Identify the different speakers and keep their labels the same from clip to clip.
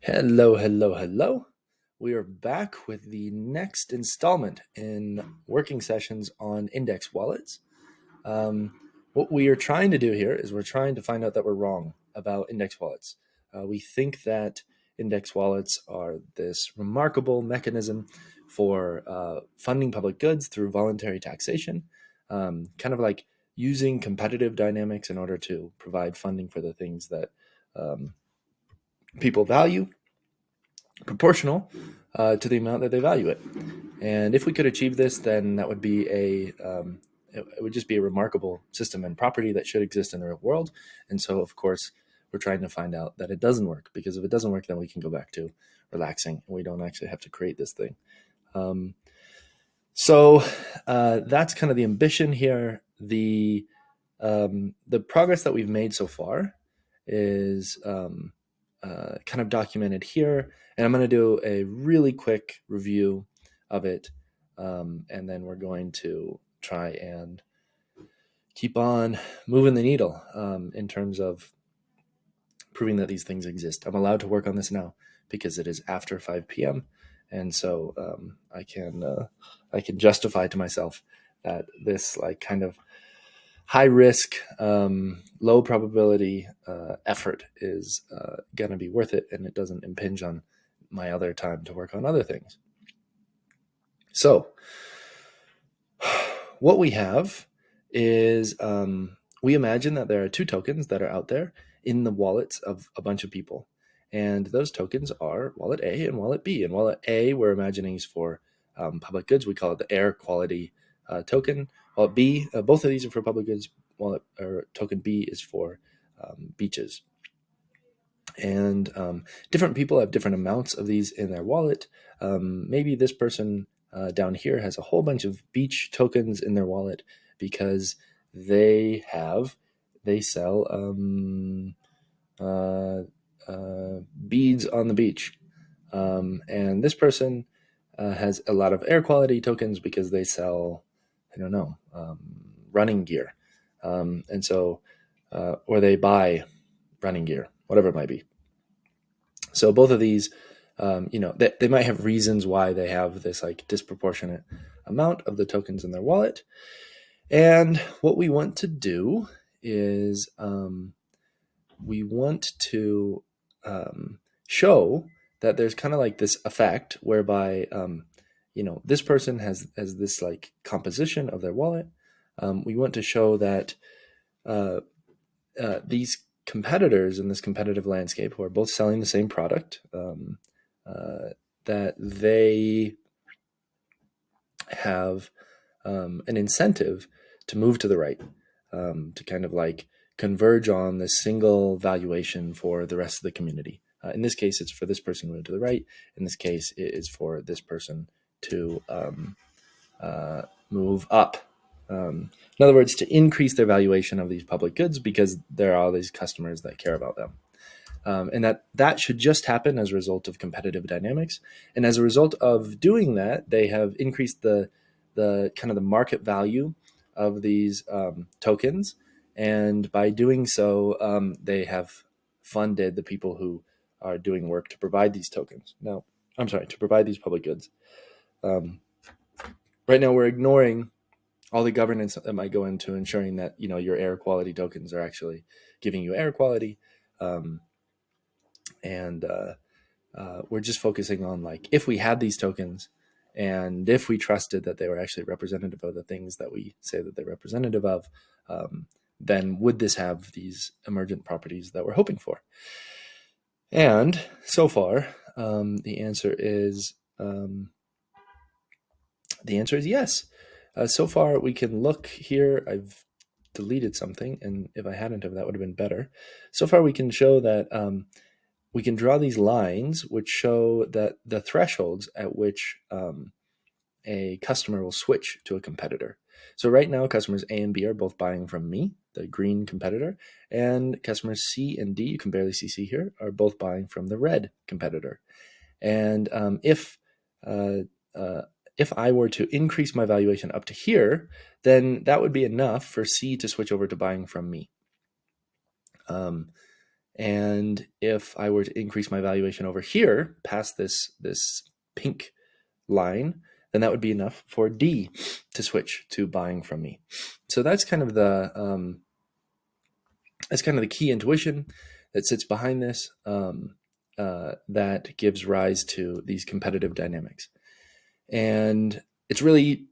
Speaker 1: Hello, hello, hello. We are back with the next installment in working sessions on index wallets. What we are trying to do here is we're trying to find out that we're wrong about index wallets. We think that index wallets are this remarkable mechanism for funding public goods through voluntary taxation, kind of like using competitive dynamics in order to provide funding for the things that um, people value proportional to the amount that they value it. And if we could achieve this, then that would be it would just be a remarkable system and property that should exist in the real world. And so, of course, we're trying to find out that it doesn't work, because if it doesn't work, then we can go back to relaxing and we don't actually have to create this thing. Um, so that's kind of the ambition here. The progress that we've made so far is kind of documented here, and I'm going to do a really quick review of it, and then we're going to try and keep on moving the needle in terms of proving that these things exist. I'm allowed to work on this now because it is after 5 p.m. And so I can justify to myself that this like kind of high risk, low probability effort is going to be worth it, and it doesn't impinge on my other time to work on other things. So what we have is we imagine that there are two tokens that are out there in the wallets of a bunch of people. And those tokens are wallet A and wallet B. And wallet A, we're imagining, is for public goods. We call it the air quality token. Wallet B, both of these are for public goods. Wallet or token B is for beaches. And different people have different amounts of these in their wallet. Maybe this person down here has a whole bunch of beach tokens in their wallet because they sell beads on the beach. And this person has a lot of air quality tokens because they sell, I don't know, running gear. And so, or they buy running gear, whatever it might be. So both of these, they might have reasons why they have this like disproportionate amount of the tokens in their wallet. And what we want to do is we want to show that there's kind of like this effect whereby this person has this like composition of their wallet. We want to show that these competitors in this competitive landscape who are both selling the same product, that they have an incentive to move to the right, to kind of like converge on this single valuation for the rest of the community. In this case, it's for this person to move to the right. In this case, it is for this person to move up. In other words, to increase their valuation of these public goods because there are all these customers that care about them. And that should just happen as a result of competitive dynamics. And as a result of doing that, they have increased the kind of the market value of these tokens. And by doing so, they have funded the people who are doing work to provide these tokens. Now, I'm sorry, to provide these public goods. Right now, we're ignoring all the governance that might go into ensuring that your air quality tokens are actually giving you air quality, and we're just focusing on like if we had these tokens and if we trusted that they were actually representative of the things that we say that they're representative of, then would this have these emergent properties that we're hoping for? And so far, the answer is yes. So far, we can look here. I've deleted something, and if I hadn't have, that would have been better. So far, we can show that we can draw these lines which show that the thresholds at which a customer will switch to a competitor. So right now, customers A and B are both buying from me, the green competitor, and customers C and D, you can barely see C here, are both buying from the red competitor. And if I were to increase my valuation up to here, then that would be enough for C to switch over to buying from me. And if I were to increase my valuation over here past this pink line, then that would be enough for D to switch to buying from me. So that's kind of the key intuition that sits behind this, that gives rise to these competitive dynamics. And it's really,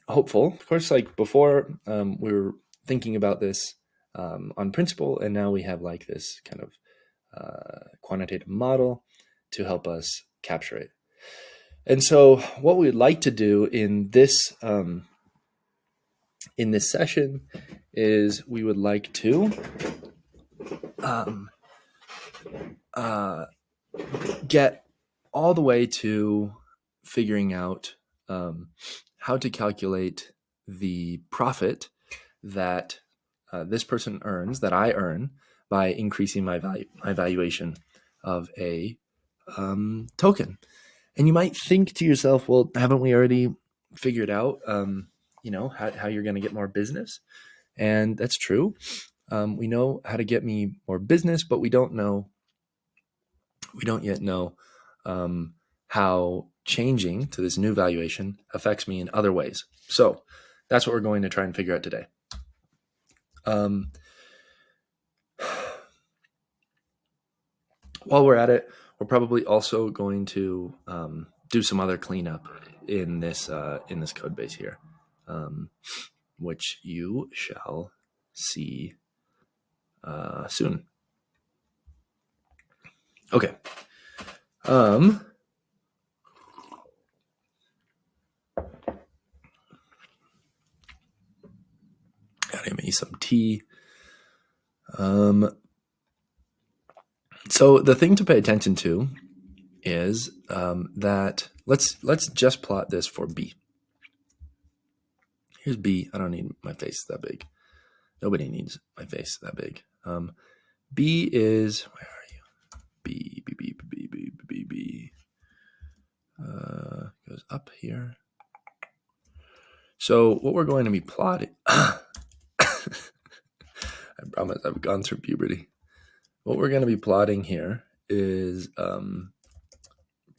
Speaker 1: hopeful. Of course, like before, we were thinking about this on principle, and now we have like this kind of quantitative model to help us capture it. And so what we'd like to do in this session is we would like to get all the way to figuring out how to calculate the profit that this person earns, that I earn, by increasing my valuation of a token. And you might think to yourself, well, haven't we already figured out, how you're going to get more business? And that's true. We know how to get me more business, but we don't yet know how changing to this new valuation affects me in other ways. So that's what we're going to try and figure out today. While we're at it, we're probably also going to do some other cleanup in this code base here, which you shall see soon. Okay. Gotta make some tea. So the thing to pay attention to is that let's just plot this for B. Here's B. I don't need my face that big. Nobody needs my face that big. B is, where are you? B. Goes up here. So what we're going to be plotting, I promise I've gone through puberty. What we're going to be plotting here is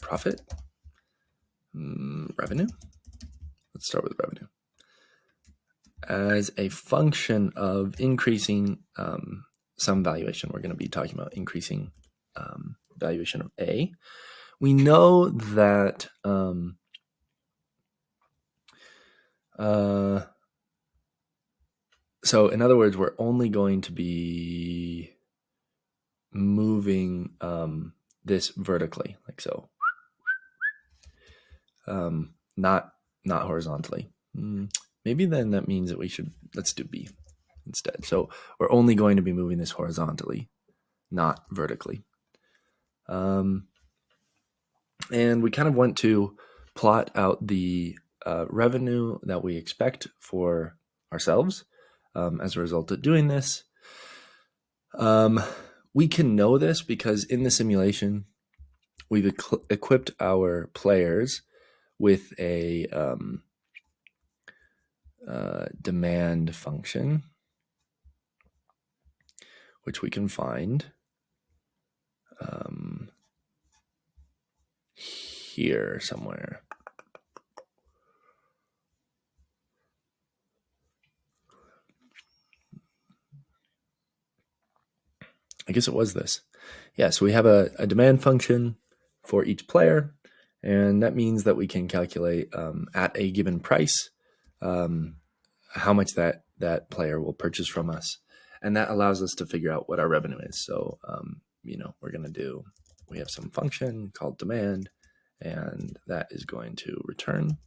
Speaker 1: profit, revenue. Let's start with revenue. As a function of increasing some valuation, we're going to be talking about increasing valuation of A. We know that so in other words, we're only going to be moving this vertically, like so, not horizontally. Maybe then that means that let's do B instead. So we're only going to be moving this horizontally, not vertically. And we kind of want to plot out the revenue that we expect for ourselves as a result of doing this. We can know this because in the simulation, we've equipped our players with a demand function, which we can find here somewhere. I guess it was this. Yeah, so we have a demand function for each player, and that means that we can calculate at a given price how much that player will purchase from us. And that allows us to figure out what our revenue is. So, we have some function called demand, and that is going to return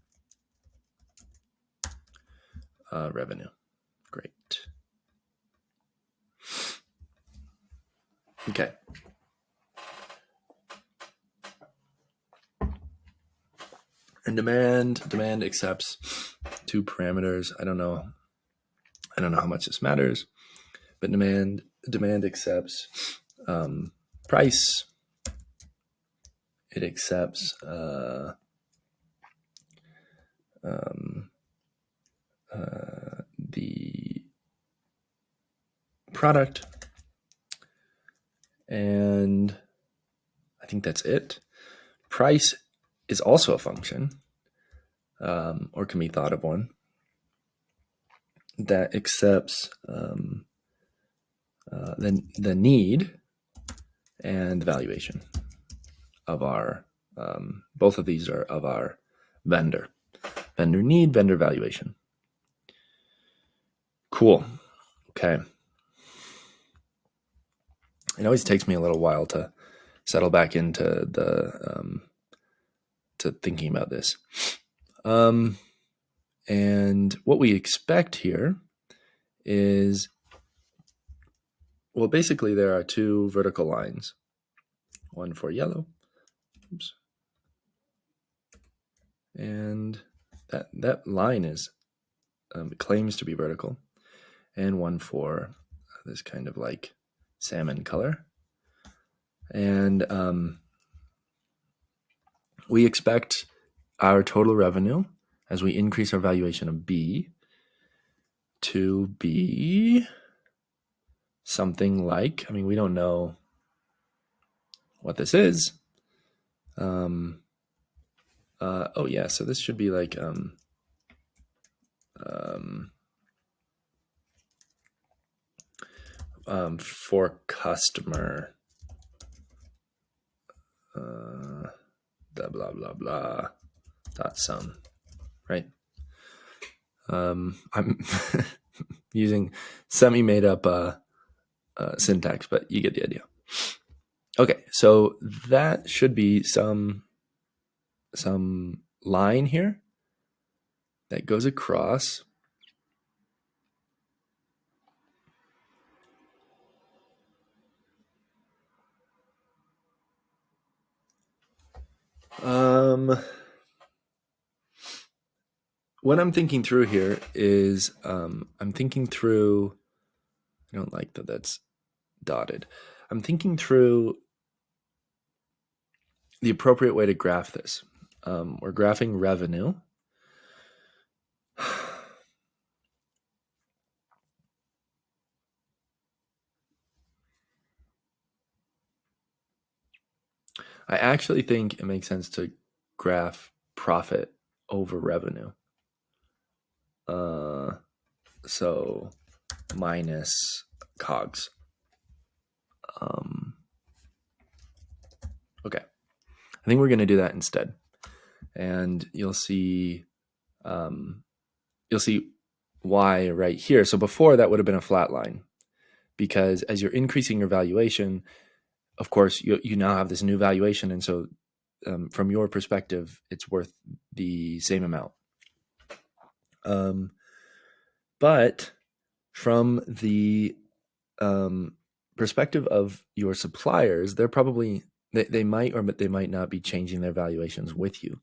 Speaker 1: revenue. Great. Okay. And demand accepts two parameters. I don't know how much this matters, but demand accepts price. It accepts the product, And I think that's it. Price is also a function, or can be thought of one, that accepts the need and the valuation of our, both of these are of our vendor. Vendor need, vendor valuation. Cool. Okay. It always takes me a little while to settle back into to thinking about this. And what we expect here is, well, basically there are two vertical lines, one for yellow, oops, and that line is claims to be vertical, and one for this kind of like salmon color. And we expect our total revenue as we increase our valuation of B to be something like, I mean, we don't know what this is. Oh yeah, so this should be like for customer blah blah blah blah dot sum, right? I'm using semi-made up syntax, but you get the idea. Okay, so that should be some line here that goes across what I'm thinking through here is I'm thinking through, I don't like that that's dotted. I'm thinking through the appropriate way to graph this. We're graphing revenue. I actually think it makes sense to graph profit over revenue. So minus COGS. Okay. I think we're going to do that instead. And you'll see why right here. So before that would have been a flat line, because as you're increasing your valuation, of course, you now have this new valuation. And so from your perspective, it's worth the same amount. But from the perspective of your suppliers, they're probably, they might or they might not be changing their valuations with you.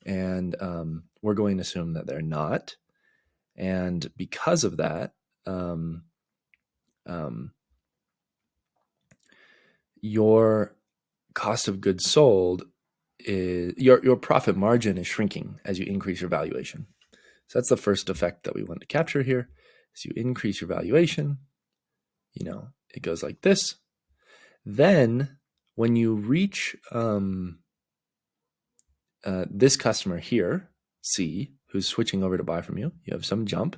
Speaker 1: And we're going to assume that they're not. And because of that, your cost of goods sold is, your profit margin is shrinking as you increase your valuation. So that's the first effect that we want to capture here. As you increase your valuation, it goes like this. Then when you reach this customer here, C, who's switching over to buy from you, you have some jump.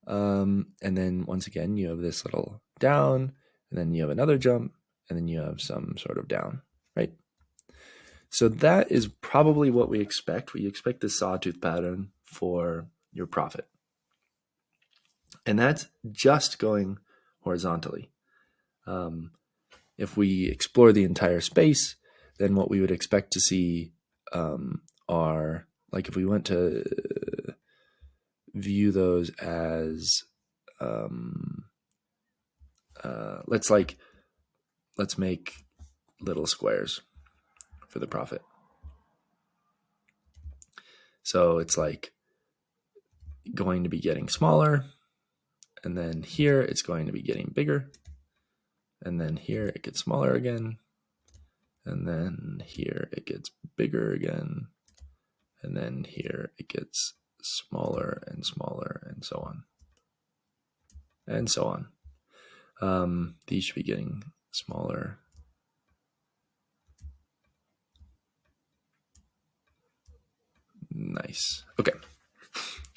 Speaker 1: And then once again, you have this little down, and then you have another jump, and then you have some sort of down, right? So that is probably what we expect. We expect this sawtooth pattern for your profit. And that's just going horizontally. If we explore the entire space, then what we would expect to see are, like if we went to view those as, let's make little squares for the profit. So it's like going to be getting smaller, and then here it's going to be getting bigger, and then here it gets smaller again, and then here it gets bigger again, and then here it gets smaller and smaller, and so on. And so on. These should be getting smaller. Nice. Okay.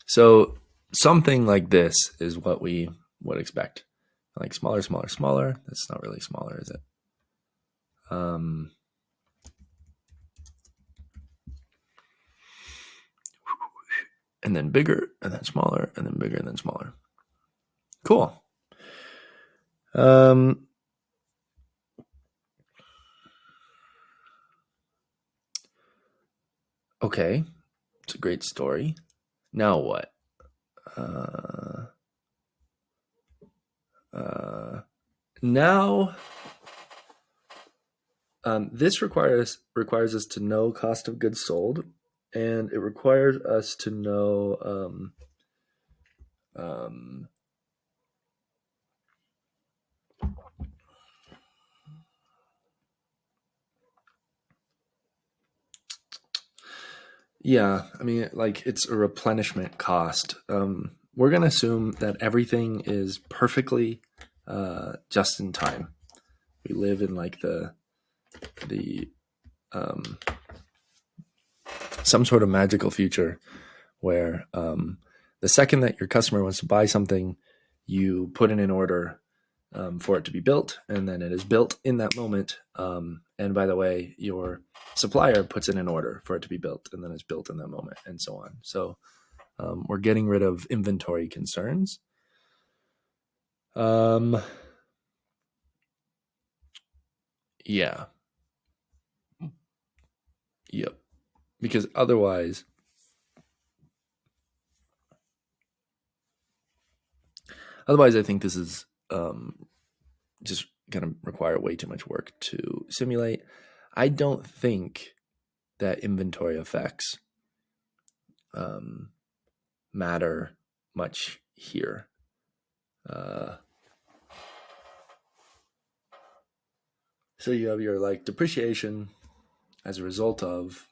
Speaker 1: So something like this is what we would expect. Like smaller, smaller, smaller. That's not really smaller, is it? And then bigger, and then smaller, and then bigger, and then smaller. Cool. Okay. It's a great story. Now what? Now, this requires us to know cost of goods sold, and it requires us to know yeah, I mean, like it's a replenishment cost. We're going to assume that everything is perfectly just in time. We live in like the some sort of magical future where the second that your customer wants to buy something, you put in an order for it to be built, and then it is built in that moment. And by the way, your supplier puts in an order for it to be built, and then it's built in that moment, and so on. So we're getting rid of inventory concerns. Yeah. Yep. Because otherwise, I think this is just going to require way too much work to simulate. I don't think that inventory effects matter much here. So you have your like depreciation as a result of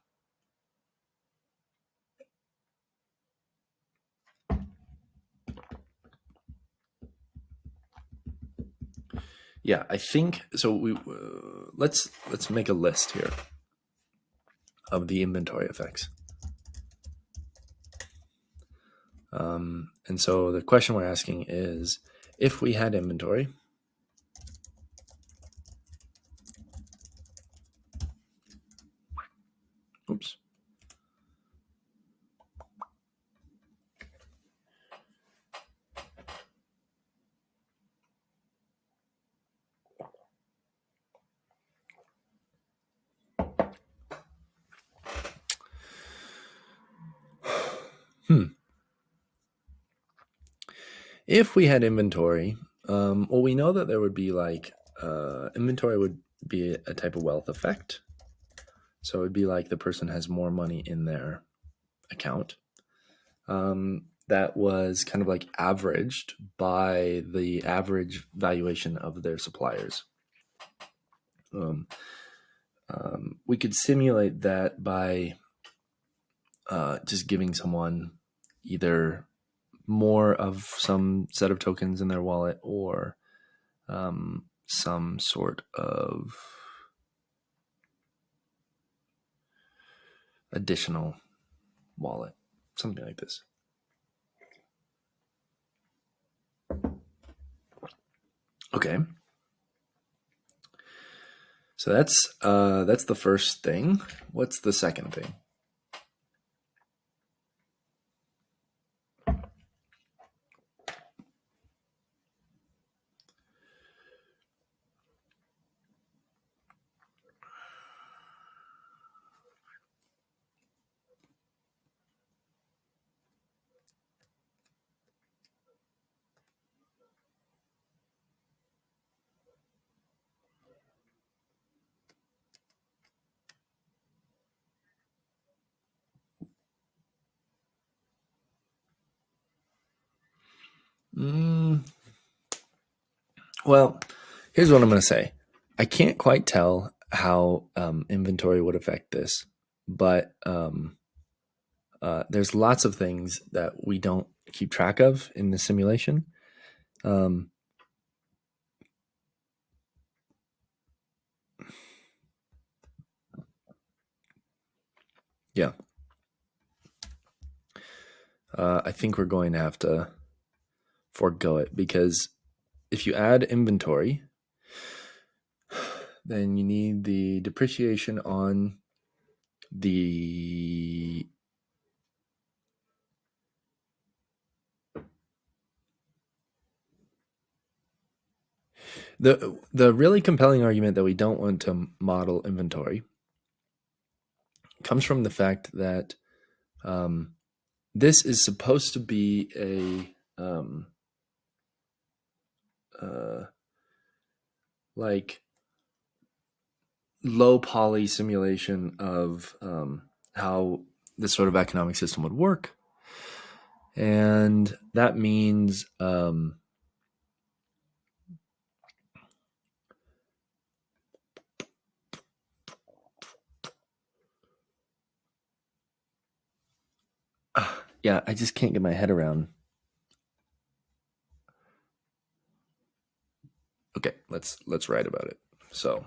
Speaker 1: yeah, I think so. We let's make a list here of the inventory effects. And so the question we're asking is, if we had inventory, oops. If we had inventory, well, we know that there would be like inventory would be a type of wealth effect. So it would be like the person has more money in their account. That was kind of like averaged by the average valuation of their suppliers. We could simulate that by just giving someone either more of some set of tokens in their wallet or some sort of additional wallet, something like this. Okay. So that's the first thing. What's the second thing? Well, here's what I'm going to say. I can't quite tell how inventory would affect this, but there's lots of things that we don't keep track of in the simulation. Yeah. I think we're going to have to forego it, because if you add inventory, then you need the depreciation on the the really compelling argument that we don't want to model inventory comes from the fact that this is supposed to be a like low poly simulation of how this sort of economic system would work, and that means yeah, I just can't get my head around. Okay, let's write about it. So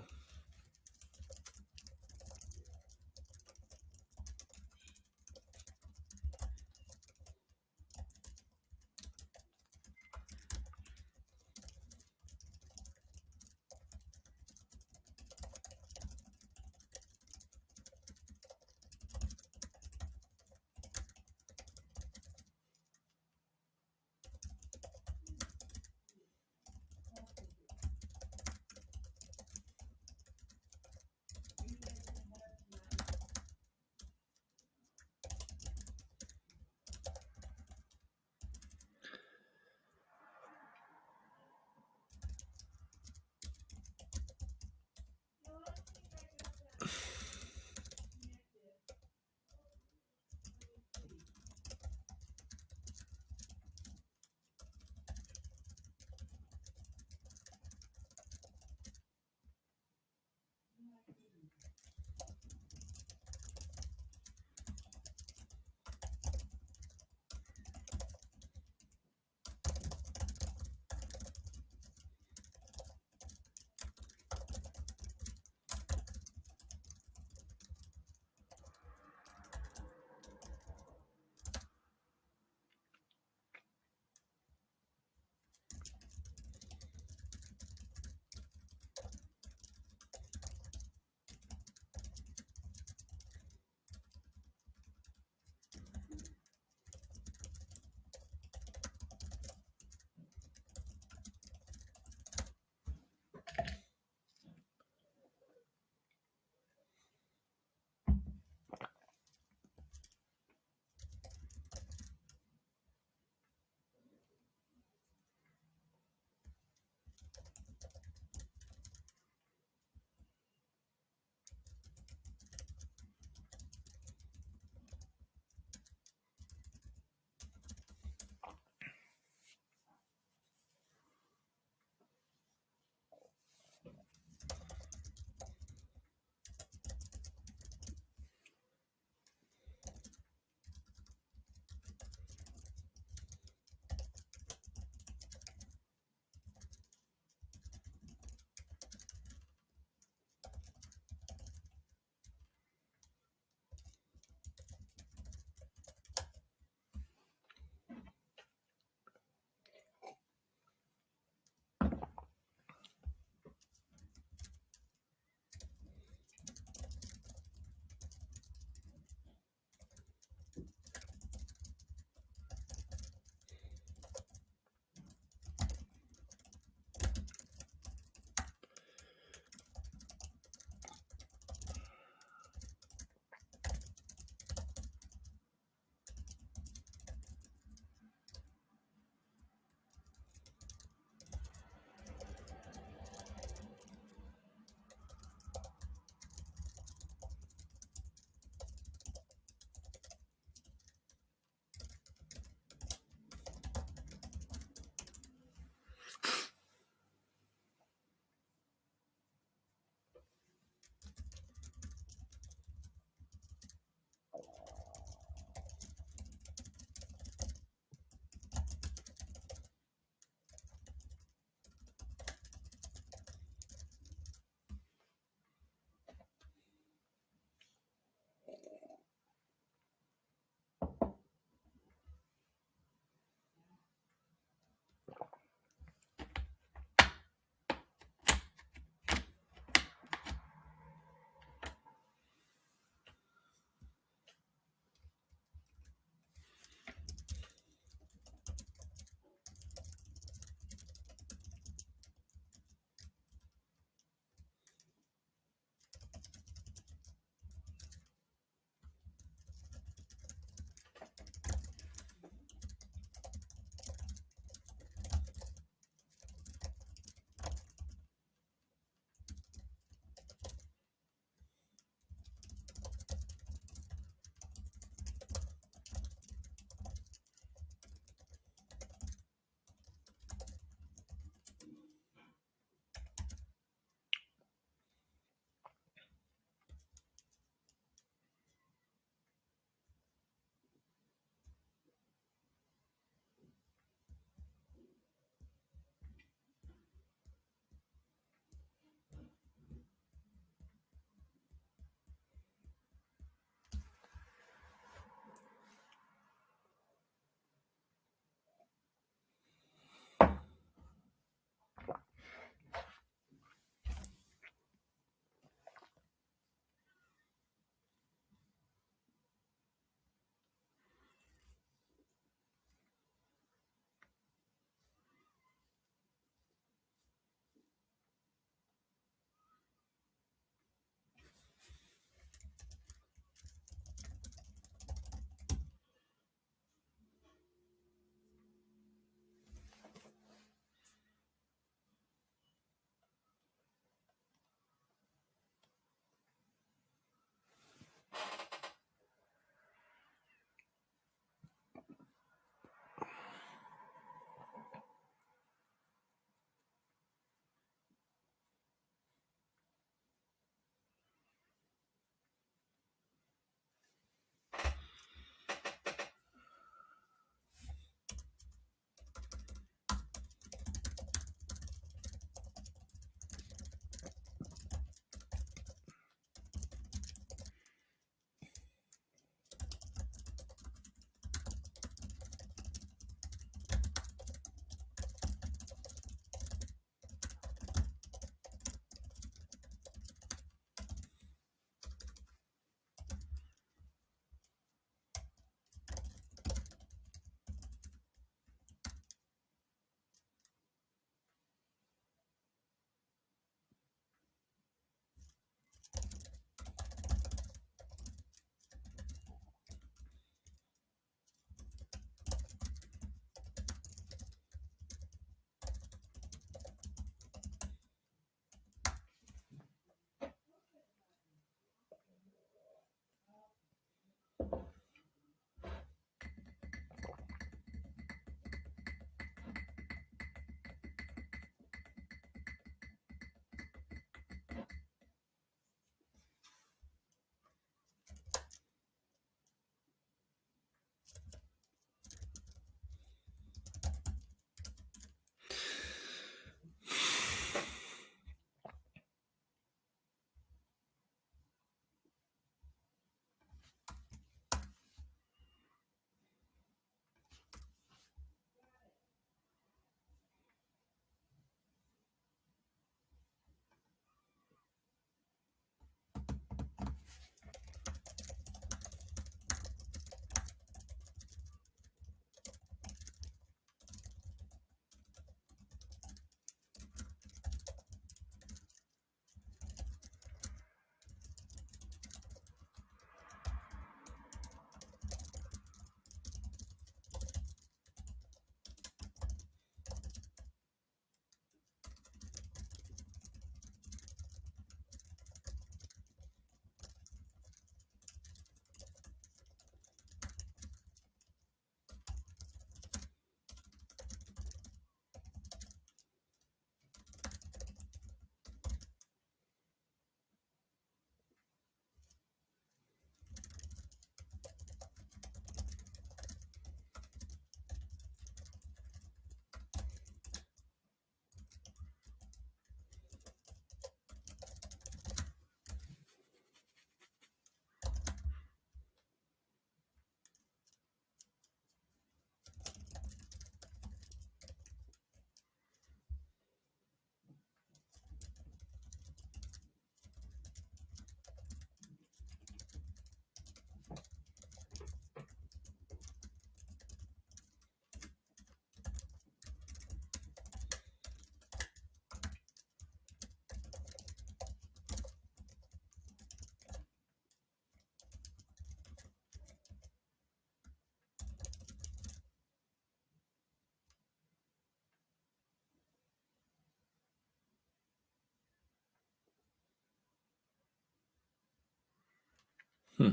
Speaker 1: Hmm.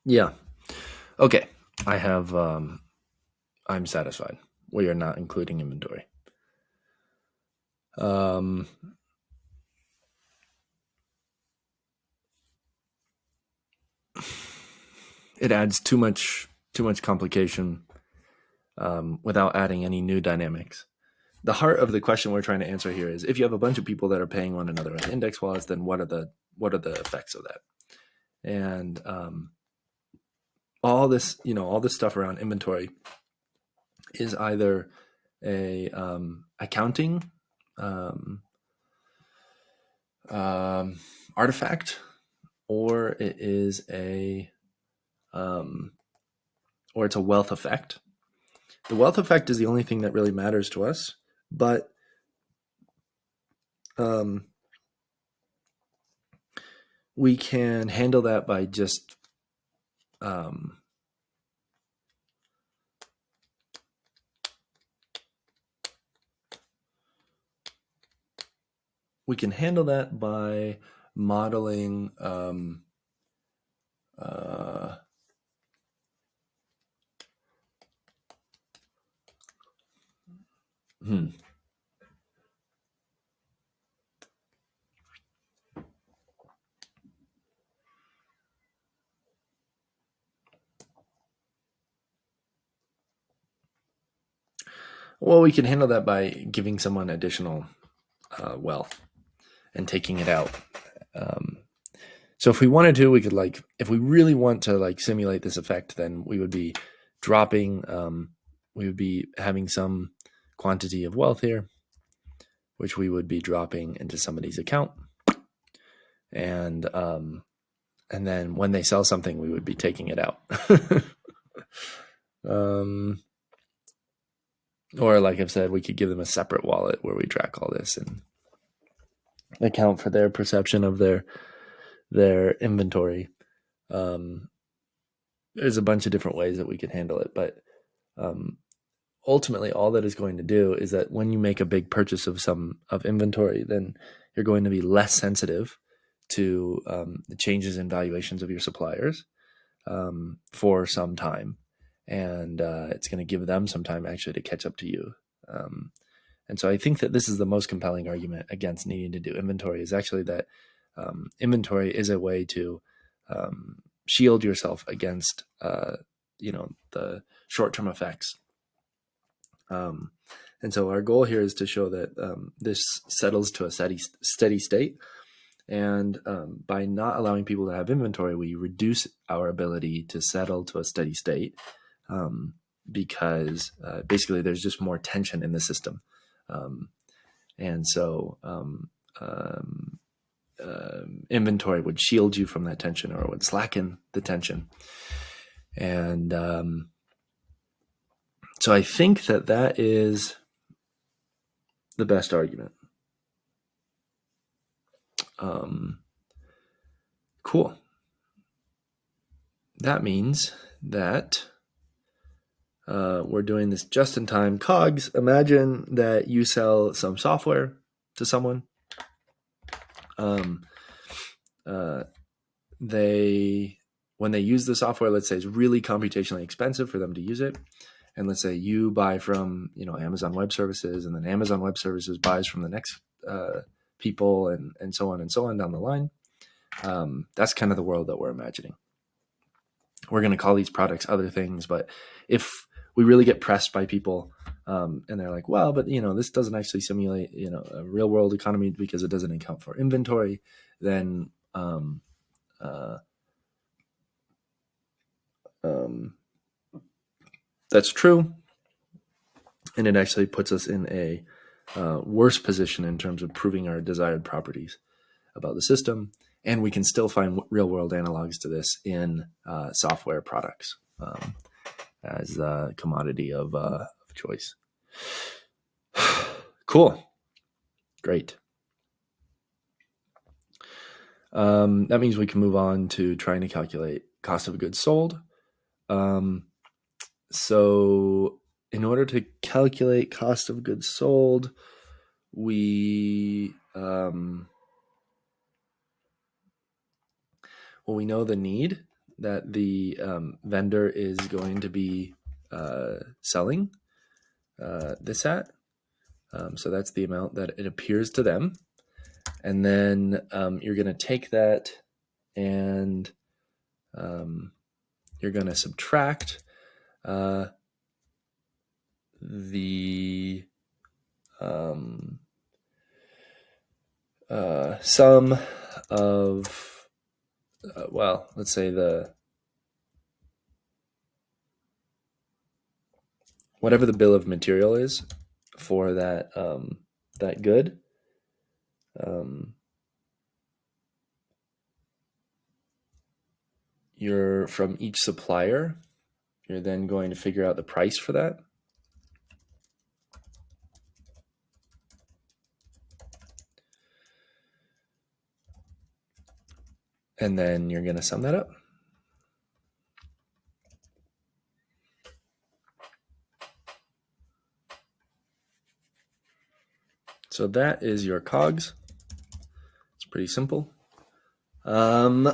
Speaker 1: Yeah. Okay. I have. I'm satisfied. We are not including inventory. Um, it adds too much complication without adding any new dynamics. The heart of the question we're trying to answer here is: if you have a bunch of people that are paying one another with index wallets, then what are the effects of that? And all this stuff around inventory is either a accounting um, artifact, or it is um, or it's a wealth effect. The wealth effect is the only thing that really matters to us, but um, we can handle that by just um, we can handle that by modeling uh, hmm. Well, we can handle that by giving someone additional wealth and taking it out. Um, so if we wanted to, we could if we really want to simulate this effect, then we would be dropping, we would be having some quantity of wealth here, which we would be dropping into somebody's account. And then when they sell something, we would be taking it out. Or like I've said, we could give them a separate wallet where we track all this and account for their perception of their inventory. There's a bunch of different ways that we could handle it, but ultimately, all that is going to do is that when you make a big purchase of inventory, then you're going to be less sensitive to the changes in valuations of your suppliers for some time, and it's going to give them some time actually to catch up to you. And so I think that this is the most compelling argument against needing to do inventory, is actually that inventory is a way to shield yourself against the short-term effects. And so our goal here is to show that this settles to a steady state. And by not allowing people to have inventory, we reduce our ability to settle to a steady state because basically there's just more tension in the system. And so inventory would shield you from that tension, or would slacken the tension. And so I think that is the best argument. Cool. That means that we're doing this just in time. COGS, imagine that you sell some software to someone. When they use the software, let's say it's really computationally expensive for them to use it. And let's say you buy from Amazon Web Services, and then Amazon Web Services buys from the next people, and so on down the line. That's kind of the world that we're imagining. We're going to call these products other things, but if we really get pressed by people and they're like, well, but this doesn't actually simulate a real world economy because it doesn't account for inventory, then that's true, and it actually puts us in a worse position in terms of proving our desired properties about the system. And we can still find real world analogs to this in software products as a commodity of choice. Cool. Great. That means we can move on to trying to calculate cost of goods sold. So in order to calculate cost of goods sold, we we know the need that the vendor is going to be selling this at. So that's the amount that it appears to them. And then you're going to take that and you're going to subtract the sum of, let's say whatever the bill of material is for that that good. You're from each supplier. You're then going to figure out the price for that. And then you're going to sum that up. So that is your COGS. It's pretty simple. And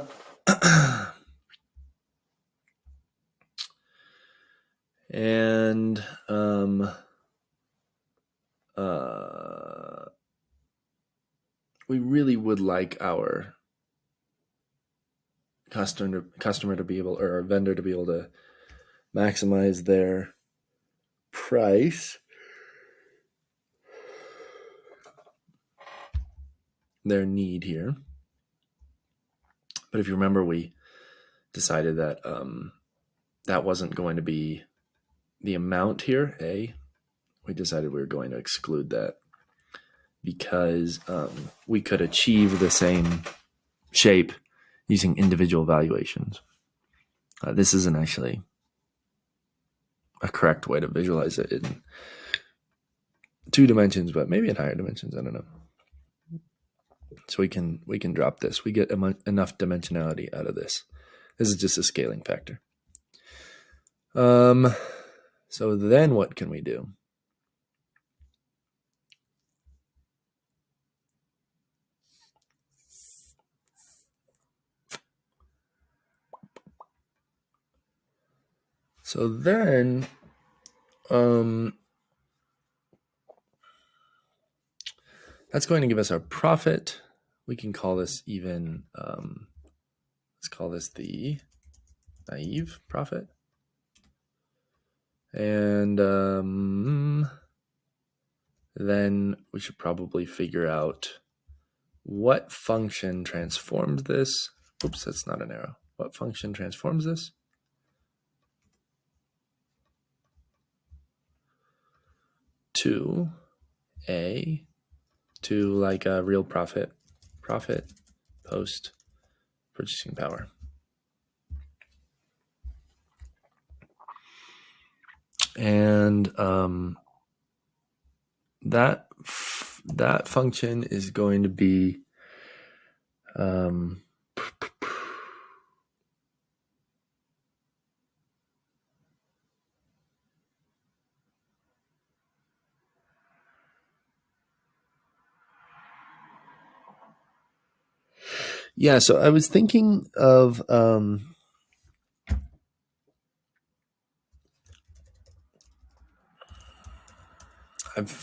Speaker 1: we really would like our customer to be able, or our vendor to be able to maximize their price, their need here. But if you remember, we decided that that wasn't going to be the amount here, we decided we were going to exclude that because we could achieve the same shape using individual valuations. This isn't actually a correct way to visualize it in 2 dimensions, but maybe in higher dimensions. I don't know. So we can drop this. We get enough dimensionality out of this. This is just a scaling factor. So then what can we do? So then, that's going to give us our profit. We can call this even, let's call this the naive profit. And then we should probably figure out what function transforms this. Oops, that's not an arrow. What function transforms this? To like a real profit post purchasing power. And that function is going to be yeah, so I was thinking of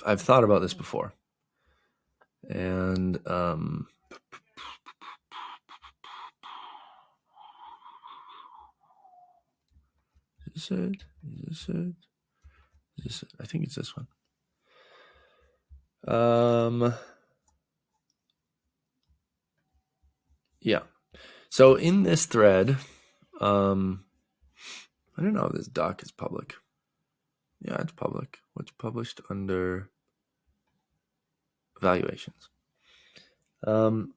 Speaker 1: I've thought about this before, and Is this it? Is this it? Is this it? I think it's this one. Yeah. So in this thread, I don't know if this doc is public. Yeah, it's public. What's published under valuations. So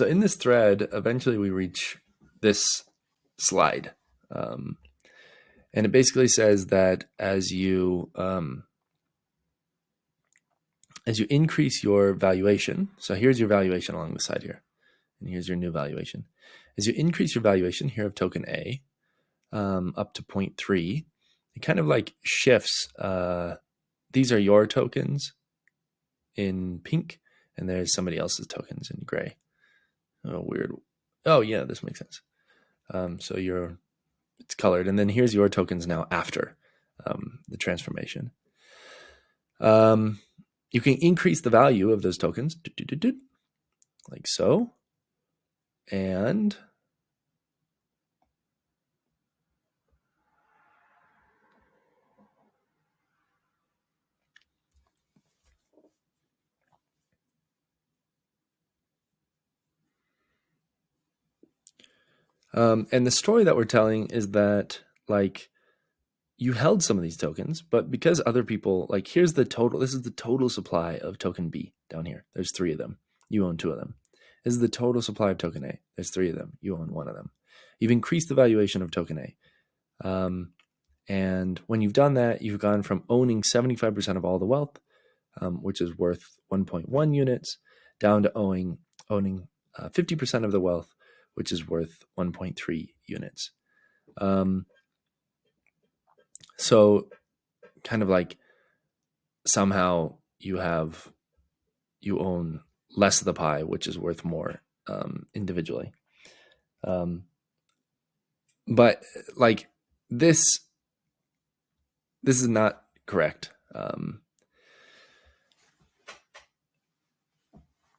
Speaker 1: in this thread, eventually we reach this slide. And it basically says that as you increase your valuation, so here's your valuation along the side here, and here's your new valuation. As you increase your valuation here of token A up to 0.3, it kind of like shifts. These are your tokens in pink, and there's somebody else's tokens in gray. Oh, weird. Oh, yeah, this makes sense. So it's colored, and then here's your tokens now after the transformation. You can increase the value of those tokens, like so, and the story that we're telling is that like you held some of these tokens, but because other people, like here's the total, this is the total supply of token B down here. There's 3 of them. You own 2 of them. This is the total supply of token A. There's 3 of them. You own 1 of them. You've increased the valuation of token A. And when you've done that, you've gone from owning 75% of all the wealth, which is worth 1.1 units, down to owning 50% of the wealth, which is worth 1.3 units. So kind of like somehow you own less of the pie, which is worth more individually. But like this is not correct.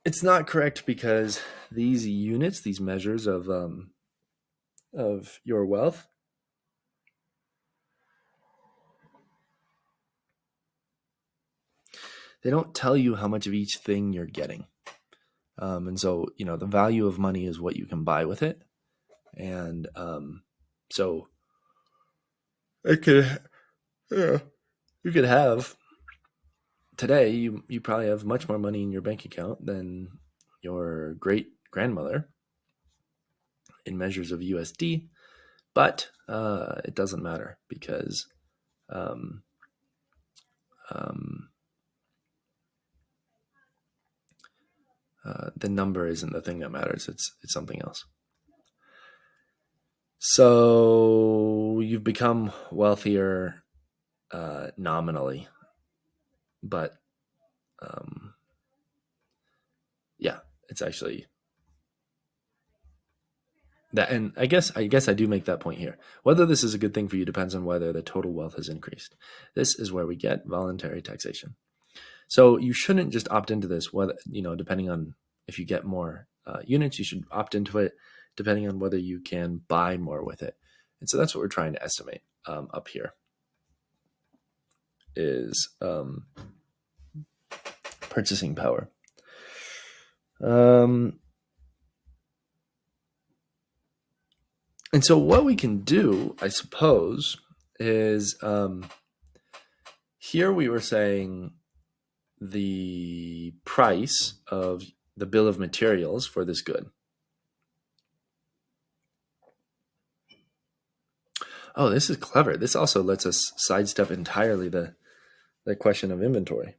Speaker 1: It's not correct because these units, these measures of your wealth, they don't tell you how much of each thing you're getting. And so, the value of money is what you can buy with it. And so it could, you could have today, you probably have much more money in your bank account than your great grandmother in measures of USD, but it doesn't matter because the number isn't the thing that matters. It's something else. So you've become wealthier nominally, but yeah, it's actually that. And I guess I do make that point here. Whether this is a good thing for you depends on whether the total wealth has increased. This is where we get voluntary taxation. So you shouldn't just opt into this. Whether depending on if you get more units, you should opt into it depending on whether you can buy more with it. And so that's what we're trying to estimate up here is purchasing power. And so what we can do, I suppose, is here we were saying the price of the bill of materials for this good. Oh, this is clever. This also lets us sidestep entirely the question of inventory.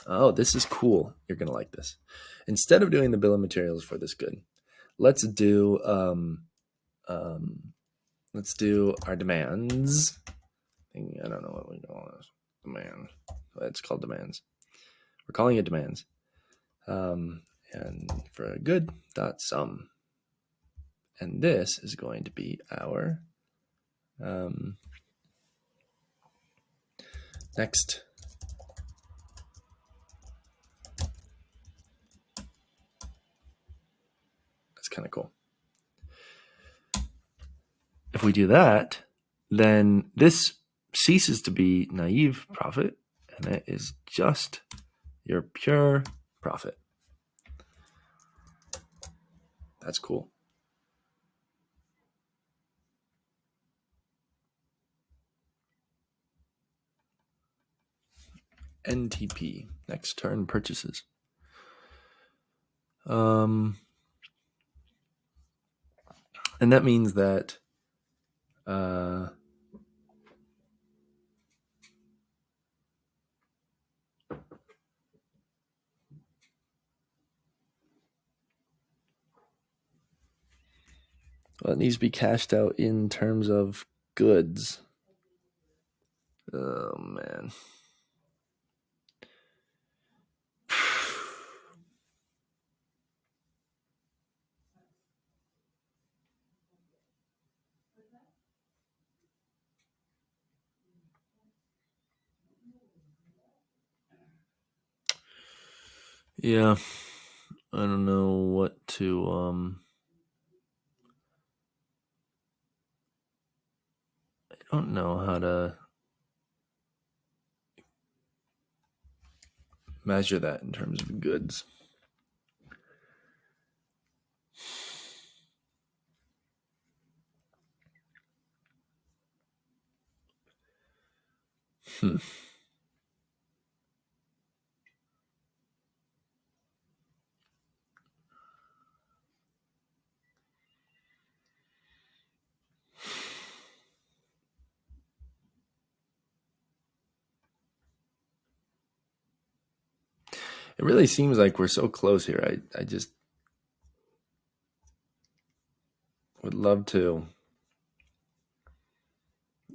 Speaker 1: Oh, this is cool. You're going to like this. Instead of doing the bill of materials for this good, let's do our demands. I don't know what we call this. Demand. It's called demands. We're calling it demands. And for a good dot sum. And this is going to be our next. That's kind of cool. if we do that, then this ceases to be naive profit, and it is just your pure profit. That's cool. NTP, next turn purchases. And that means that it needs to be cashed out in terms of goods. Oh, man. Yeah, I don't know what to I don't know how to measure that in terms of goods. It really seems like we're so close here. I just would love to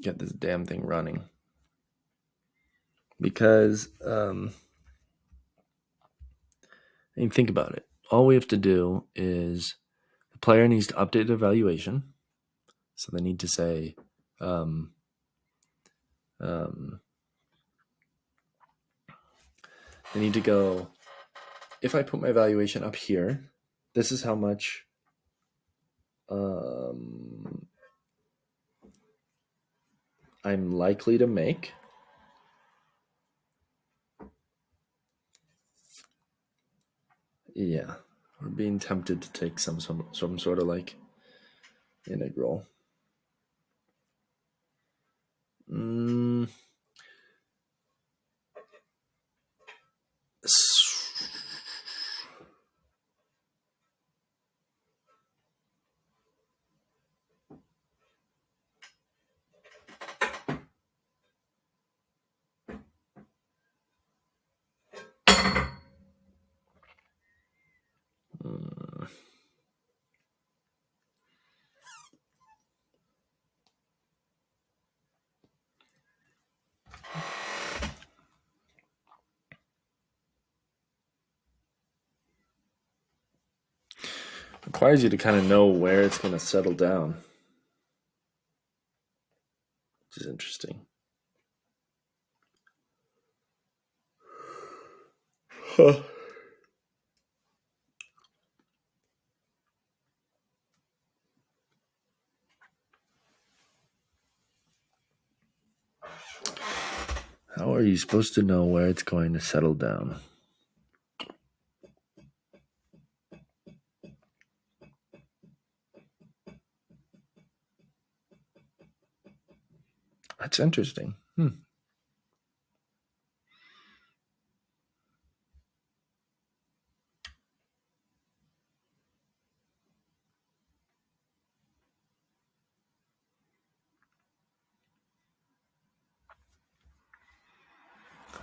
Speaker 1: get this damn thing running. Because, I mean, think about it. All we have to do is the player needs to update their valuation. So they need to say, they need to go, if I put my valuation up here, this is how much I'm likely to make. Yeah, we're being tempted to take some sort of like integral. Requires you to kind of know where it's going to settle down, which is interesting. Huh. How are you supposed to know where it's going to settle down? That's interesting.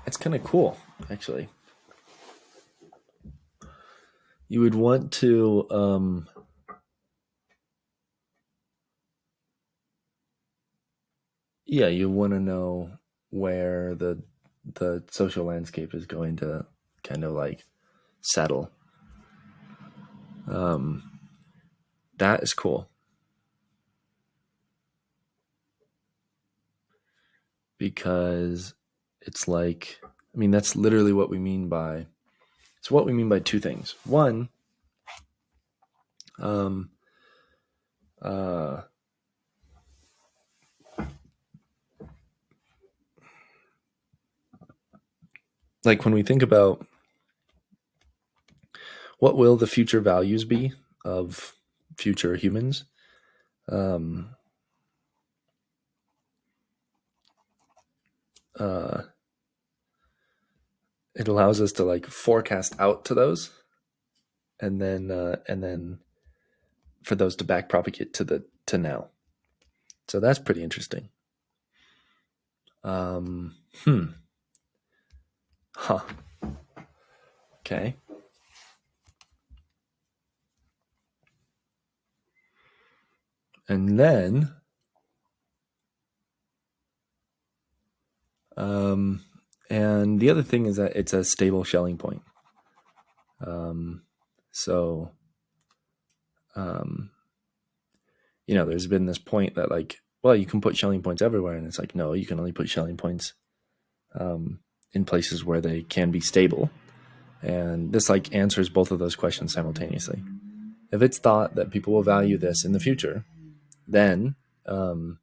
Speaker 1: It's kind of cool, actually. You would want to yeah, you want to know where the social landscape is going to kind of like settle. That is cool. Because it's like, I mean, that's literally what we mean by, it's what we mean by two things. One, like when we think about what will the future values be of future humans, um, uh, it allows us to like forecast out to those, and then for those to back propagate to now. So that's pretty interesting. Um, hmm. Huh. Okay. And then, um, and the other thing is that it's a stable shelling point. Um, so, um, there's been this point that like, well, you can put shelling points everywhere, and it's like, no, you can only put shelling points in places where they can be stable. And this like answers both of those questions simultaneously. If it's thought that people will value this in the future, then and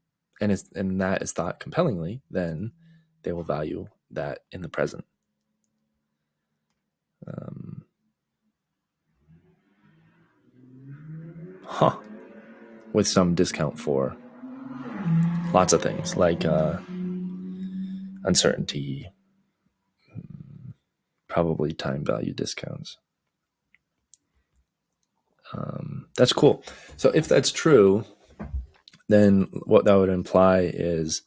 Speaker 1: that is thought compellingly, then they will value that in the present. Um, huh. With some discount for lots of things like uncertainty, probably time value discounts. That's cool. So if that's true, then what that would imply is,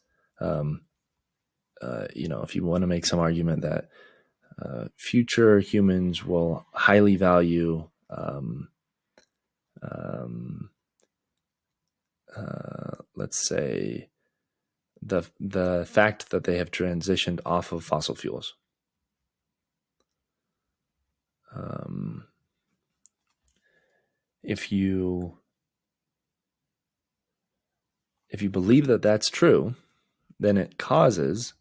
Speaker 1: if you want to make some argument that future humans will highly value um, let's say the fact that they have transitioned off of fossil fuels. Um, if you believe that that's true, then it causes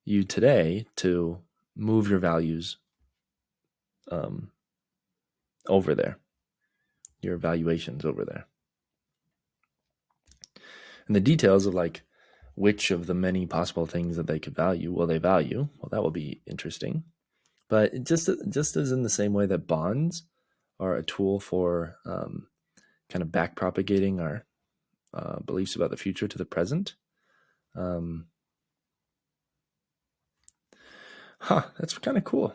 Speaker 1: you today to move your values um, over there, your valuations over there. And the details of like which of the many possible things that they could value will they value, well, that will be interesting. But just as in the same way that bonds are a tool for kind of back propagating our beliefs about the future to the present. Um, that's kind of cool.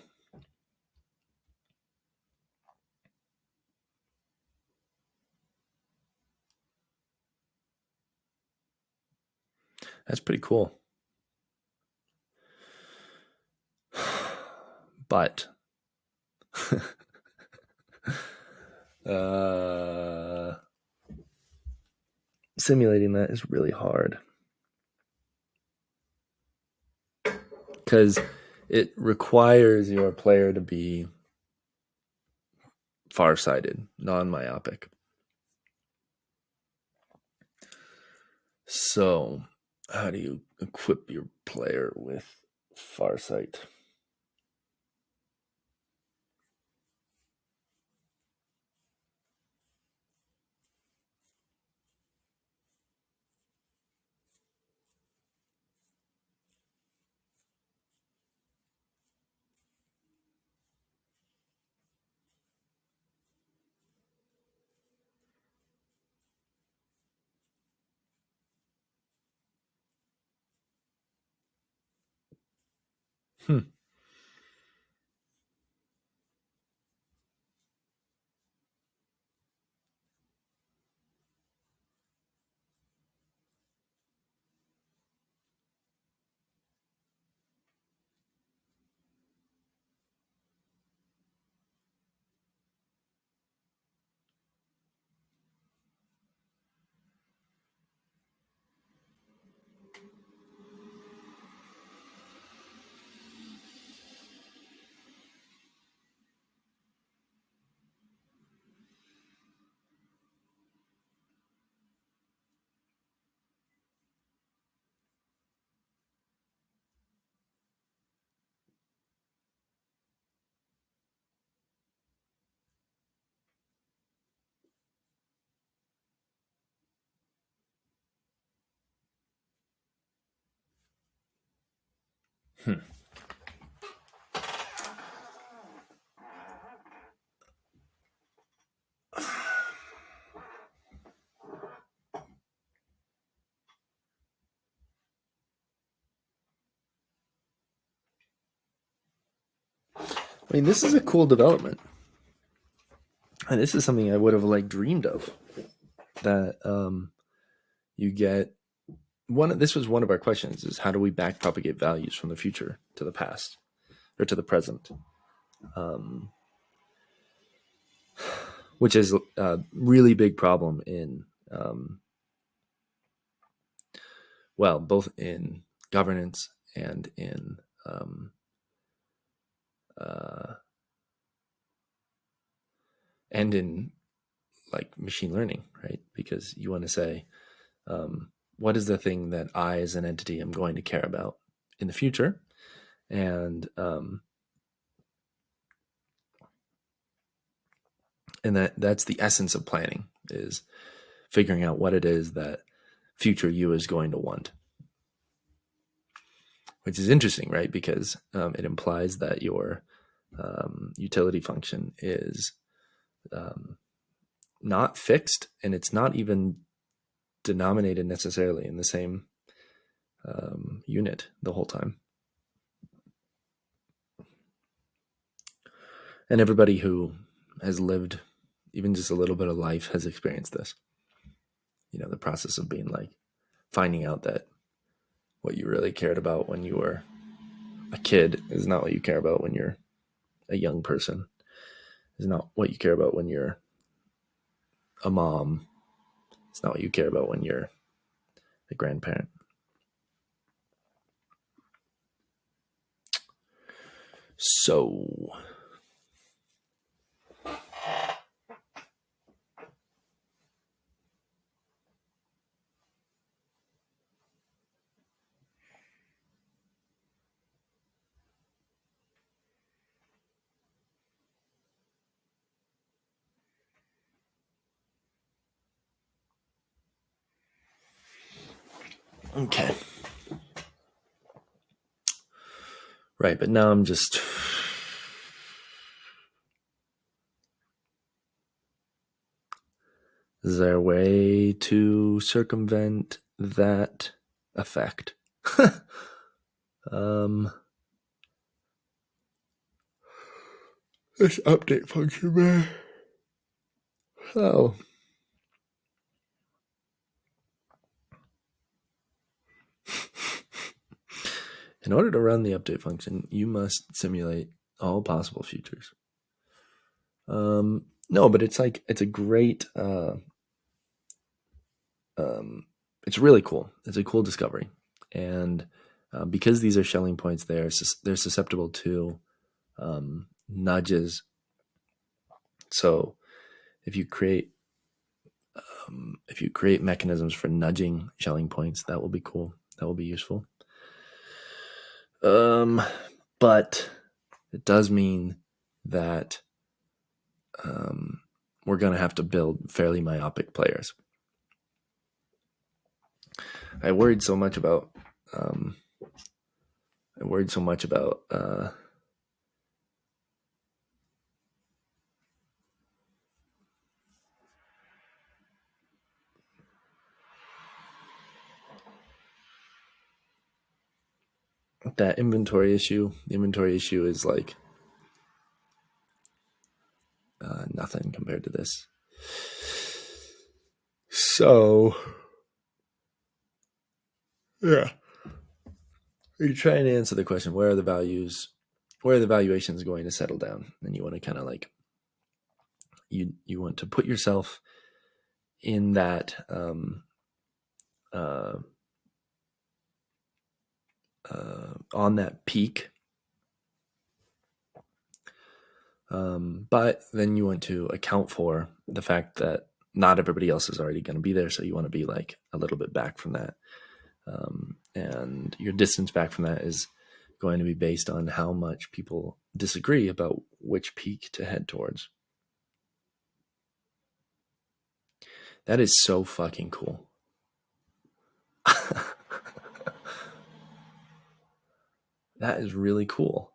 Speaker 1: That's pretty cool. But simulating that is really hard because it requires your player to be farsighted, non-myopic. So, how do you equip your player with farsight? Hmm. Hmm. mean, this is a cool development. And this is something I would have dreamed of, that you get this was one of our questions, is how do we back propagate values from the future to the past or to the present? Which is a really big problem in, both in governance and in machine learning, right? Because you want to say, what is the thing that I as an entity am going to care about in the future? And that's the essence of planning, is figuring out what it is that future you is going to want. Which is interesting, right? Because it implies that your utility function is not fixed, and it's not even denominated necessarily in the same unit the whole time. And everybody who has lived even just a little bit of life has experienced this. The process of being finding out that what you really cared about when you were a kid is not what you care about when you're a young person, is not what you care about when you're a mom. It's not what you care about when you're a grandparent. So okay. Right, but now I'm just... Is there a way to circumvent that effect? This update function, man. Oh. In order to run the update function, you must simulate all possible futures. No, but it's a great... it's really cool. It's a cool discovery. And because these are Schelling points, they're susceptible to nudges. So if you create mechanisms for nudging Schelling points, that will be cool. That will be useful. But it does mean that we're going to have to build fairly myopic players. I worried so much about that inventory issue. The inventory issue is nothing compared to this. So, yeah. You're trying to answer the question, where are the values, where are the valuations going to settle down? And you want to kind of you want to put yourself in that on that peak. But then you want to account for the fact that not everybody else is already going to be there. So you want to be a little bit back from that. And your distance back from that is going to be based on how much people disagree about which peak to head towards. That is so fucking cool. That is really cool.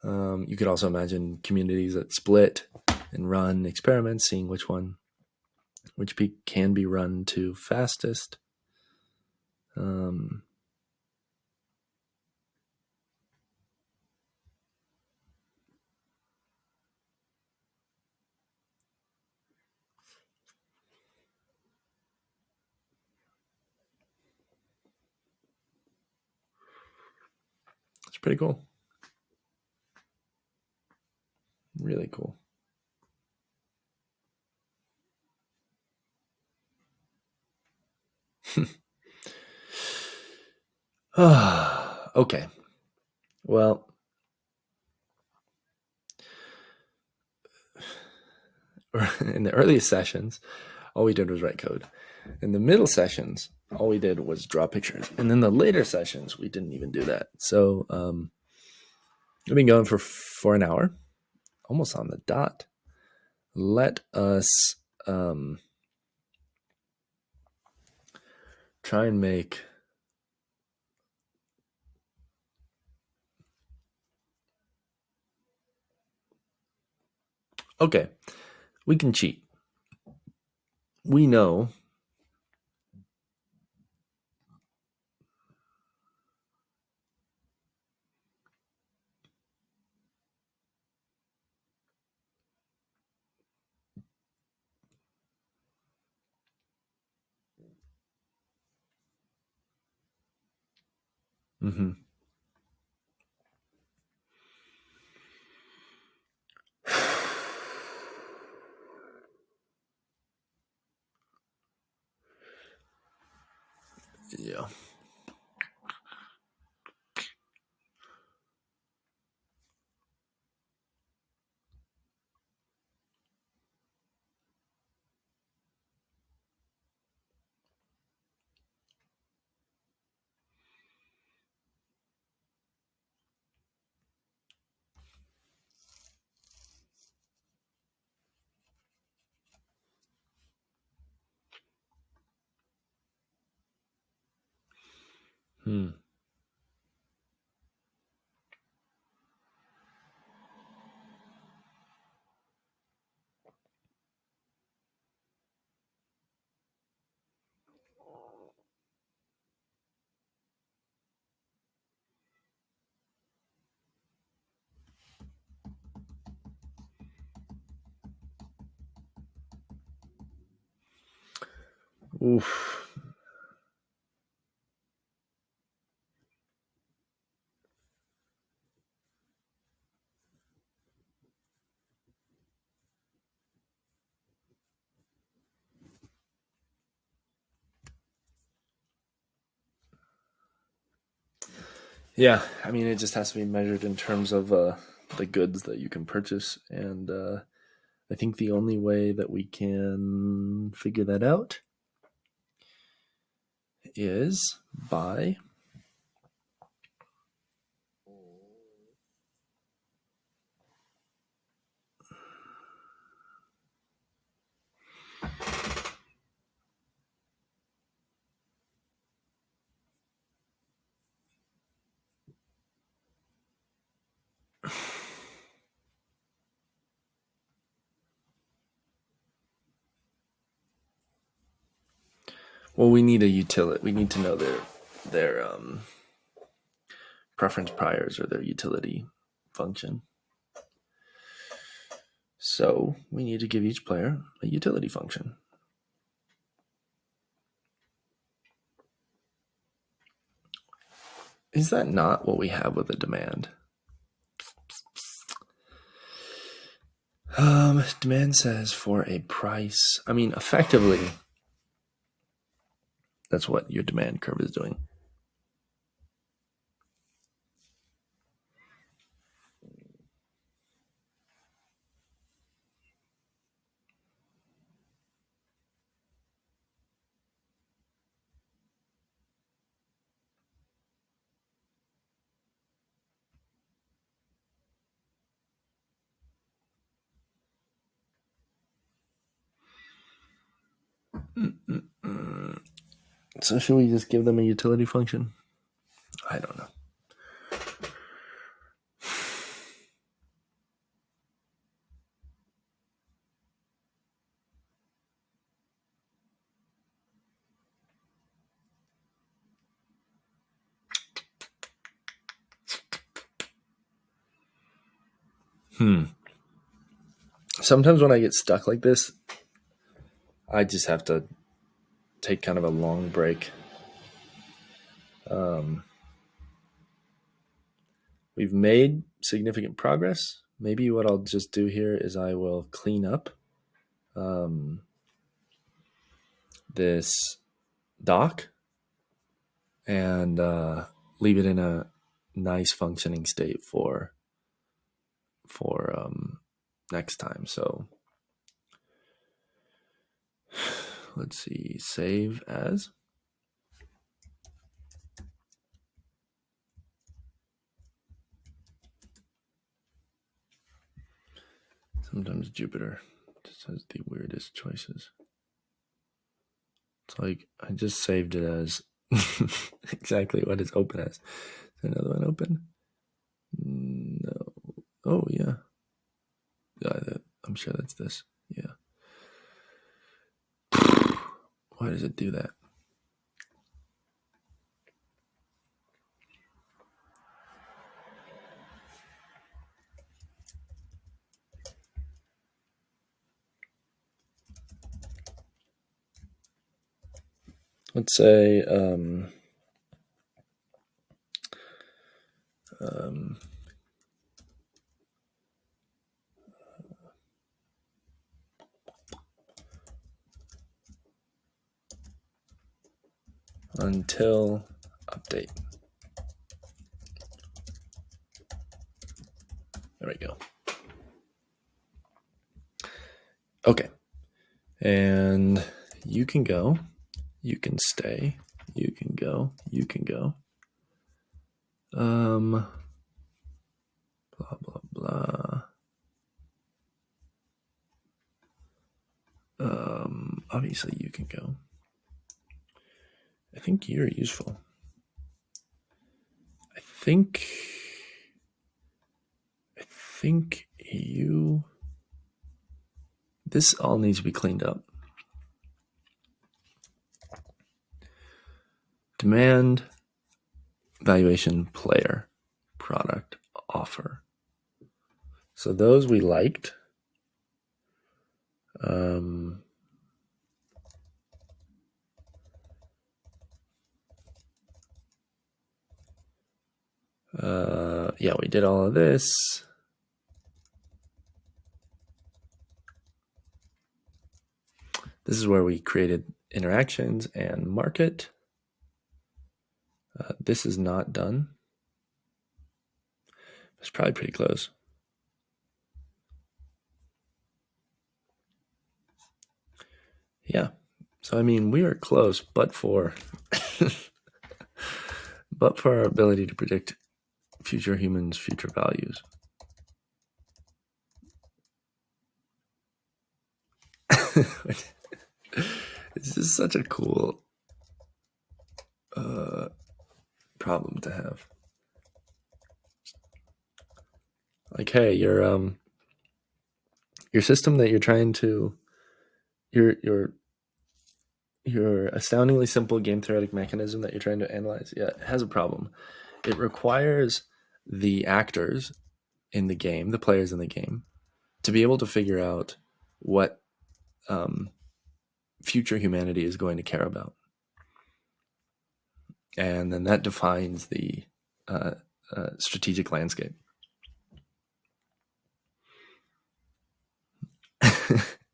Speaker 1: You could also imagine communities that split and run experiments, seeing which peak can be run to fastest. pretty cool. Really cool. Okay. Well, in the earliest sessions, all we did was write code. In the middle sessions, all we did was draw pictures. And then the later sessions, we didn't even do that. So we've been going for an hour, almost on the dot. Let us try and make okay, we can cheat. We know mm-hmm. Yeah. Hmm. Oof. Yeah, I mean, it just has to be measured in terms of the goods that you can purchase. And I think the only way that we can figure that out is by well, we need a utility. We need to know their preference priors or their utility function. So we need to give each player a utility function. Is that not what we have with a demand? Demand says for a price. I mean, effectively, that's what your demand curve is doing. So should we just give them a utility function? I don't know. Sometimes when I get stuck like this, I just have to take kind of a long break. we've made significant progress. Maybe what I'll just do here is I will clean up this doc and leave it in a nice functioning state for next time. So let's see, save as. Sometimes Jupyter just has the weirdest choices. It's like I just saved it as exactly what it's open as. Is there another one open? No. Oh, yeah. I'm sure that's this. Yeah. Why does it do that? Let's say until update. There we go. Okay. And you can go. You can stay. You can go. You can go. Blah, blah, blah. Obviously you can go. I think you're useful. I think you, this all needs to be cleaned up. Demand, valuation, player, product, offer. So those we liked. Yeah, we did all of this. This is where we created interactions and market. This is not done. It's probably pretty close. Yeah. So, I mean, we are close, but for our ability to predict future humans' future values. It's just such a cool problem to have. Like, hey, your system that you're trying to, your astoundingly simple game theoretic mechanism that you're trying to analyze, yeah, it has a problem. It requires the actors in the game, the players in the game, to be able to figure out what future humanity is going to care about. And then that defines the strategic landscape.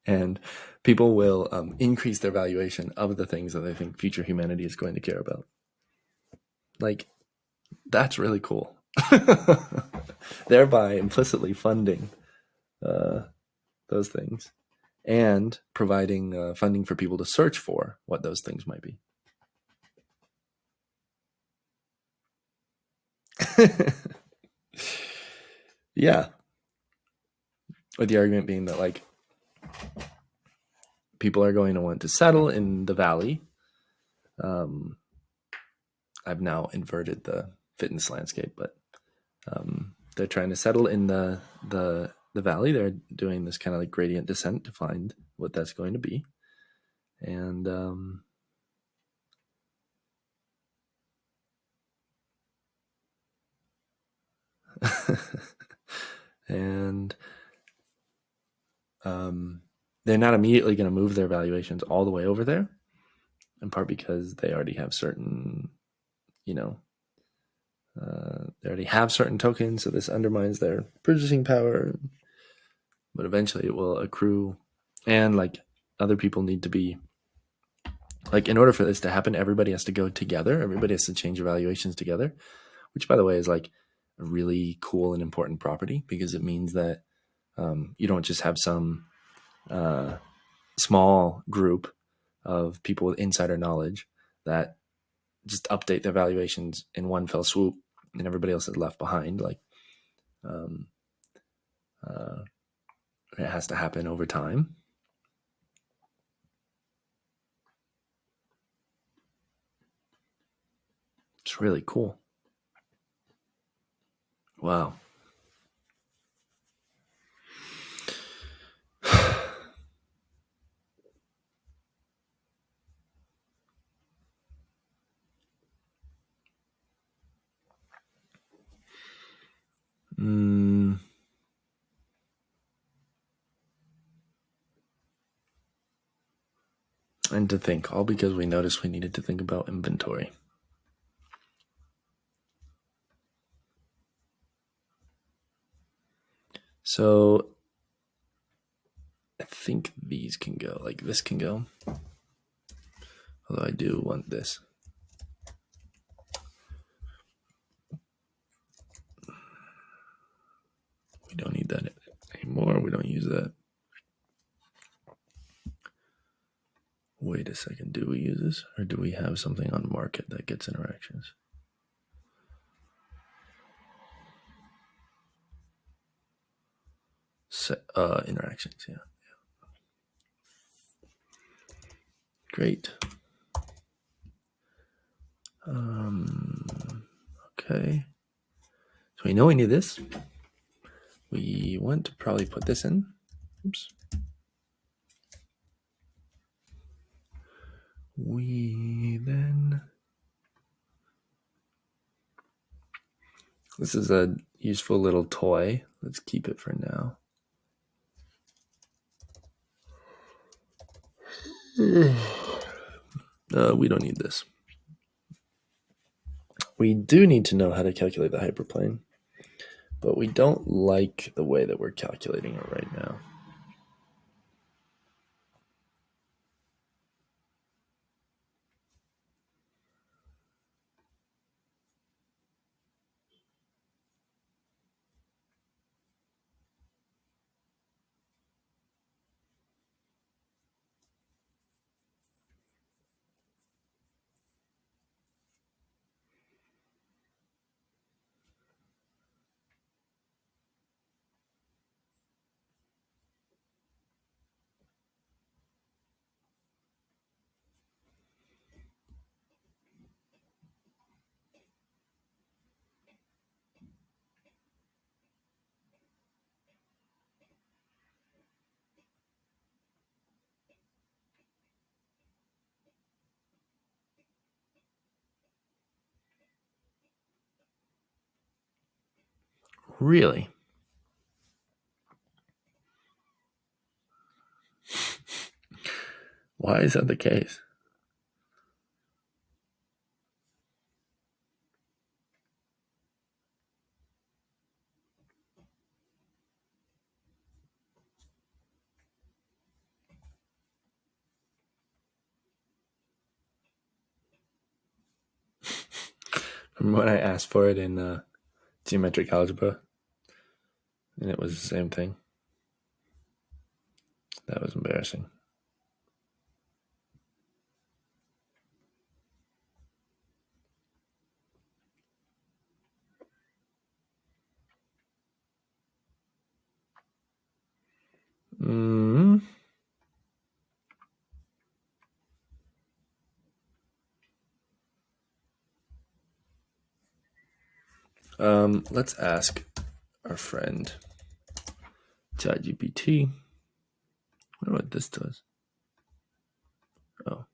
Speaker 1: And people will increase their valuation of the things that they think future humanity is going to care about. Like, that's really cool. Thereby implicitly funding those things and providing funding for people to search for what those things might be. Yeah. With the argument being that, like, people are going to want to settle in the valley. I've now inverted the fitness landscape, but they're trying to settle in the valley. They're doing this kind of like gradient descent to find what that's going to be. And and they're not immediately going to move their valuations all the way over there, in part because they already have certain, They already have certain tokens, so this undermines their purchasing power. But eventually it will accrue, and like other people need to be like, in order for this to happen, everybody has to go together. Everybody has to change evaluations together, which, by the way, is like a really cool and important property because it means that you don't just have some small group of people with insider knowledge that just update their valuations in one fell swoop and everybody else is left behind. Like, um, it has to happen over time. It's really cool. Wow. And to think, all because we noticed we needed to think about inventory. So I think these can go, like this can go. Although I do want this. We don't need that anymore. We don't use that. Wait a second. Do we use this? Or do we have something on market that gets interactions? Interactions, yeah. Great. Okay. So we know we need this. We want to probably put this in. Oops. We then... This is a useful little toy. Let's keep it for now. We don't need this. We do need to know how to calculate the hyperplane, but we don't like the way that we're calculating it right now. Really? Why is that the case? Remember when I asked for it in geometric algebra, and it was the same thing? That was embarrassing. Let's ask our friend ChatGPT. I wonder what this does. Oh.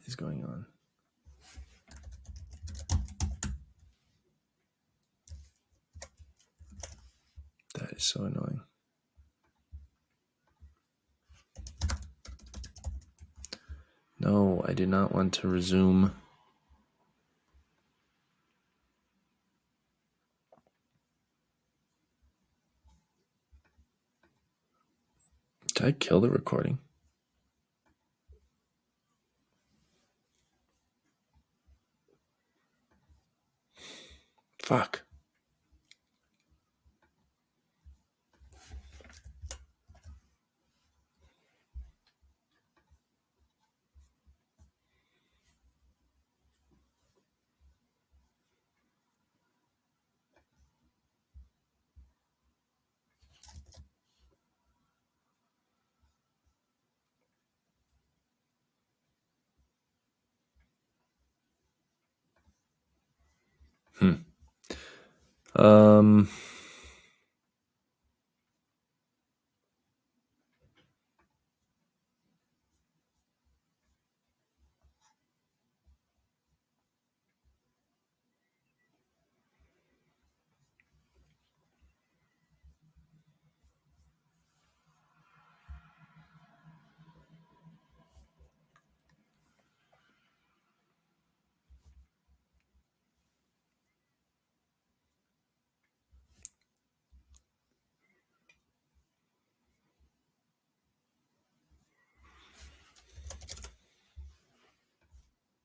Speaker 1: is going on? That is so annoying. No, I do not want to resume. Did I kill the recording? Fuck. Hmm.